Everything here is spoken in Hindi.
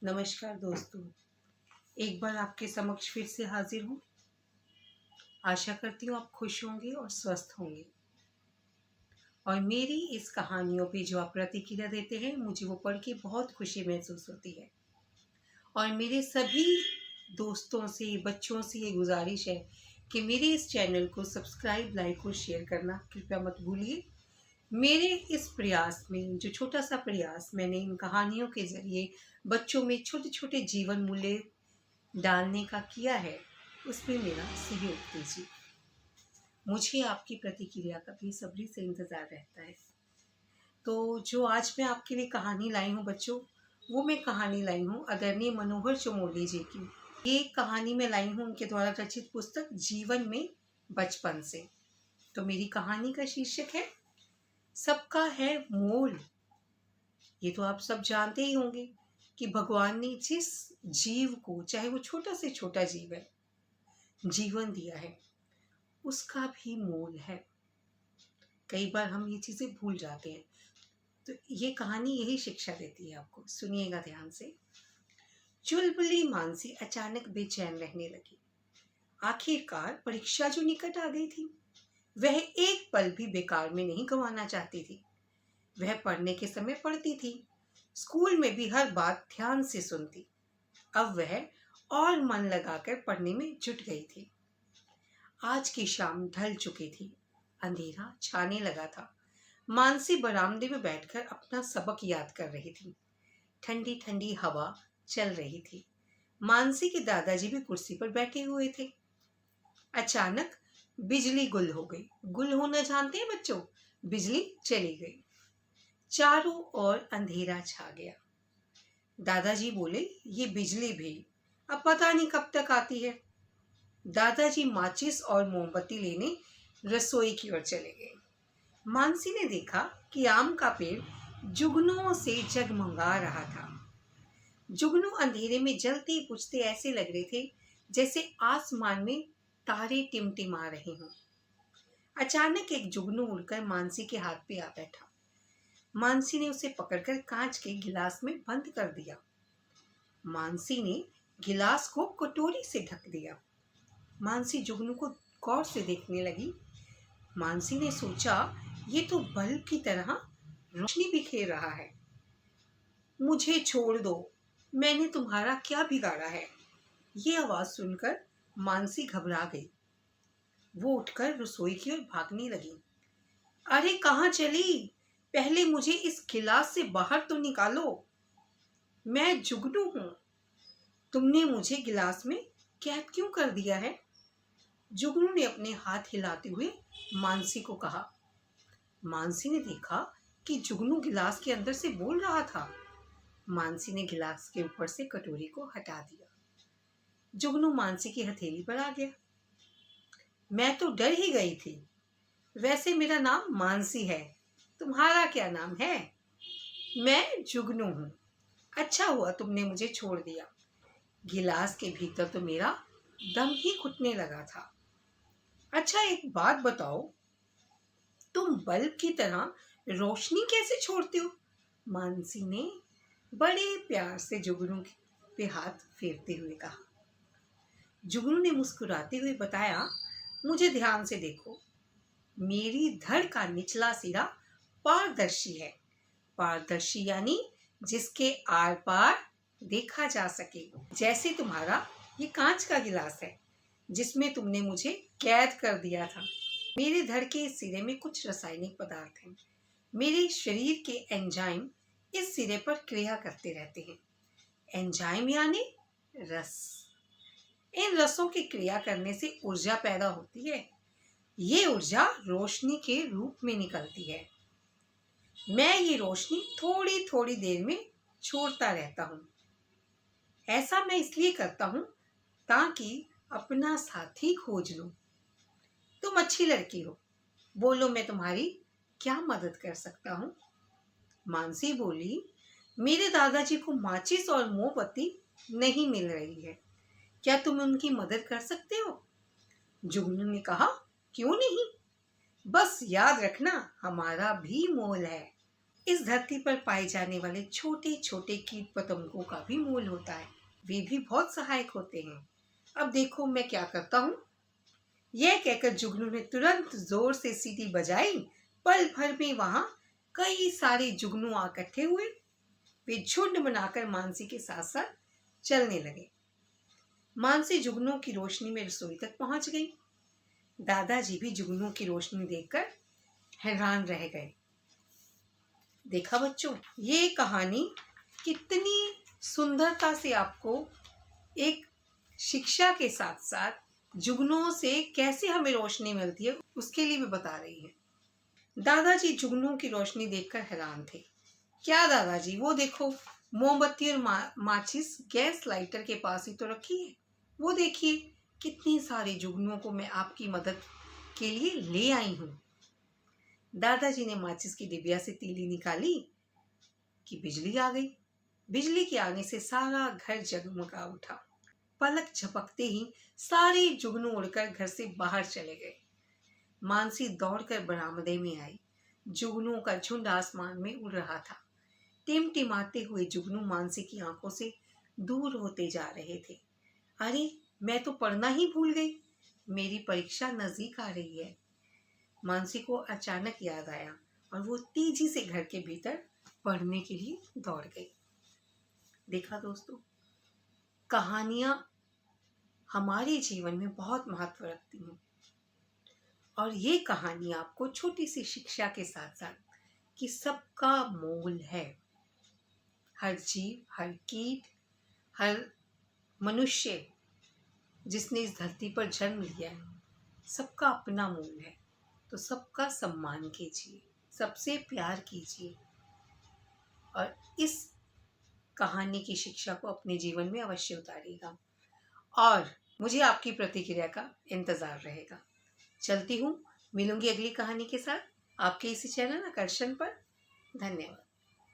नमस्कार दोस्तों। एक बार आपके समक्ष फिर से हाजिर हूँ। आशा करती हूँ आप खुश होंगे और स्वस्थ होंगे। और मेरी इस कहानियों पे जो आप प्रतिक्रिया देते हैं, मुझे वो पढ़ के बहुत खुशी महसूस होती है। और मेरे सभी दोस्तों से, बच्चों से ये गुजारिश है कि मेरे इस चैनल को सब्सक्राइब, लाइक और शेयर करना कृपया मत भूलिए। मेरे इस प्रयास में, जो छोटा सा प्रयास मैंने इन कहानियों के ज़रिए बच्चों में छोटे छोटे जीवन मूल्य डालने का किया है, उसमें मेरा सहयोग दीजिए। मुझे आपकी प्रतिक्रिया का बेसब्री से इंतज़ार रहता है। तो जो आज मैं आपके लिए कहानी लाई हूँ बच्चों, वो मैं कहानी लाई हूँ आदरणीय मनोहर चमोली जी की। ये कहानी मैं लाई हूँ उनके द्वारा रचित पुस्तक जीवन में बचपन से। तो मेरी कहानी का शीर्षक है सबका है मोल। ये तो आप सब जानते ही होंगे कि भगवान ने जिस जीव को, चाहे वो छोटा से छोटा जीव है, जीवन दिया है, उसका भी मोल है। कई बार हम ये चीज़ें भूल जाते हैं। तो ये कहानी यही शिक्षा देती है आपको। सुनिएगा ध्यान से। चुलबुली मानसी अचानक बेचैन रहने लगी। आखिरकार परीक्षा जो निकट आ गई थी, वह एक पल भी बेकार में नहीं गंवाना चाहती थी। वह पढ़ने के समय पढ़ती थी, स्कूल में भी हर बात ध्यान से सुनती। अब वह और मन लगाकर पढ़ने में जुट गई थी। आज की शाम ढल चुकी थी, अंधेरा छाने लगा था। मानसी बरामदे में बैठकर अपना सबक याद कर रही थी। ठंडी ठंडी हवा चल रही थी। मानसी के दादाजी भी कुर्सी पर बैठे हुए थे। अचानक बिजली गुल हो गई। गुल होना जानते हैं बच्चों? बिजली चली गई। चारों ओर अंधेरा छा गया। दादाजी बोले, ये बिजली भी अब पता नहीं कब तक आती है। दादाजी माचिस और मोमबत्ती लेने रसोई की ओर चले गए। मानसी ने देखा कि आम का पेड़ जुगनुओं से जगमगा रहा था। जुगनू अंधेरे में जलते बुझते ऐसे लग रहे थे जैसे आसमान में तारे टिमटिमा रहे हों। अचानक एक जुगनू उड़कर मानसी के हाथ पे आ बैठा। मानसी ने उसे पकड़कर कांच के गिलास में बंद कर दिया। मानसी ने गिलास को कटोरी से ढक दिया। मानसी जुगनू को गौर से देखने लगी। मानसी ने सोचा, ये तो बल्ब की तरह रोशनी बिखेर रहा है। मुझे छोड़ दो, मैंने तुम्हारा क्या बिगाड़ा है? ये आवाज सुनकर मानसी घबरा गई। वो उठकर रसोई की ओर भागने लगी। अरे कहाँ चली? पहले मुझे इस गिलास से बाहर तो निकालो। मैं जुगनू हूं। तुमने मुझे गिलास में कैद क्यों कर दिया है? जुगनू ने अपने हाथ हिलाते हुए मानसी को कहा। मानसी ने देखा कि जुगनू गिलास के अंदर से बोल रहा था। मानसी ने गिलास के ऊपर से कटोरी को हटा दिया। जुगनू मानसी की हथेली पर आ गया। मैं तो डर ही गई थी। वैसे मेरा नाम मानसी है, तुम्हारा क्या नाम है? मैं जुगनू हूँ। अच्छा हुआ तुमने मुझे छोड़ दिया। गिलास के भीतर तो मेरा दम ही घुटने लगा था। अच्छा एक बात बताओ, तुम बल्ब की तरह रोशनी कैसे छोड़ते हो? मानसी ने बड़े प्यार से जुगनू पे हाथ फेरते हुए कहा। जुगनू ने मुस्कुराते हुए बताया, मुझे ध्यान से देखो। मेरी धड़ का निचला सिरा पारदर्शी है। पारदर्शी यानी जिसके आर पार देखा जा सके। जैसे तुम्हारा ये कांच का गिलास है जिसमें तुमने मुझे कैद कर दिया था। मेरे धड़ के इस सिरे में कुछ रासायनिक पदार्थ हैं। मेरे शरीर के एंजाइम इस सिरे पर क्रिया करते रहते हैं। एंजाइम यानी रस। इन रसों की क्रिया करने से ऊर्जा पैदा होती है। ये ऊर्जा रोशनी के रूप में निकलती है। मैं ये रोशनी थोड़ी थोड़ी देर में छोड़ता रहता हूँ। ऐसा मैं इसलिए करता हूँ ताकि अपना साथी खोज लूं। तुम अच्छी लड़की हो, बोलो मैं तुम्हारी क्या मदद कर सकता हूँ? मानसी बोली, मेरे दादाजी को माचिस और मोमबत्ती नहीं मिल रही है। क्या तुम उनकी मदद कर सकते हो? जुगनू ने कहा, क्यों नहीं, बस याद रखना हमारा भी मोल है। इस धरती पर पाए जाने वाले छोटे छोटे कीट पतंगों का भी मोल होता है। वे भी बहुत सहायक होते हैं। अब देखो मैं क्या करता हूँ। यह कहकर जुगनू ने तुरंत जोर से सीटी बजाई। पल भर में वहां कई सारे जुगनू इकट्ठे हुए। वे झुंड बनाकर मानसी के साथ साथ चलने लगे। मानसी जुगनू की रोशनी में रसोई तक पहुंच गई। दादाजी भी जुगनू की रोशनी देखकर हैरान रह गए। देखा बच्चों, ये कहानी कितनी सुंदरता से आपको एक शिक्षा के साथ साथ जुगनुओं से कैसे हमें रोशनी मिलती है उसके लिए भी बता रही है। दादाजी जुगनुओं की रोशनी देखकर हैरान थे। क्या दादाजी, वो देखो, मोमबत्ती और माचिस गैस लाइटर के पास ही तो रखी है। वो देखिए, कितनी सारी जुगनुओं को मैं आपकी मदद के लिए ले आई हूँ। दादाजी ने माचिस की डिबिया से तीली निकाली कि बिजली आ गई। बिजली के आने से सारा घर जगमगा उठा। पलक झपकते ही सारे जुगनू उड़कर घर से बाहर चले गए। मानसी दौड़कर बरामदे में आई। जुगनुओं का झुंड आसमान में उड़ रहा था। टिमटिमाते हुए जुगनू मानसी की आंखों से दूर होते जा रहे थे। अरे, मैं तो पढ़ना ही भूल गई। मेरी परीक्षा नजदीक आ रही है। मानसी को अचानक याद आया और वो तेजी से घर के भीतर पढ़ने के लिए दौड़ गई। देखा दोस्तों, कहानियां हमारे जीवन में बहुत महत्व रखती हैं और ये कहानी आपको छोटी सी शिक्षा के साथ साथ कि सबका मोल है। हर जीव, हर कीट, हर मनुष्य जिसने इस धरती पर जन्म लिया है, सबका अपना मोल है। तो सबका सम्मान कीजिए, सबसे प्यार कीजिए और इस कहानी की शिक्षा को अपने जीवन में अवश्य उतारिएगा। और मुझे आपकी प्रतिक्रिया का इंतजार रहेगा। चलती हूँ, मिलूंगी अगली कहानी के साथ आपके इसी चैनल आकर्षण पर। धन्यवाद।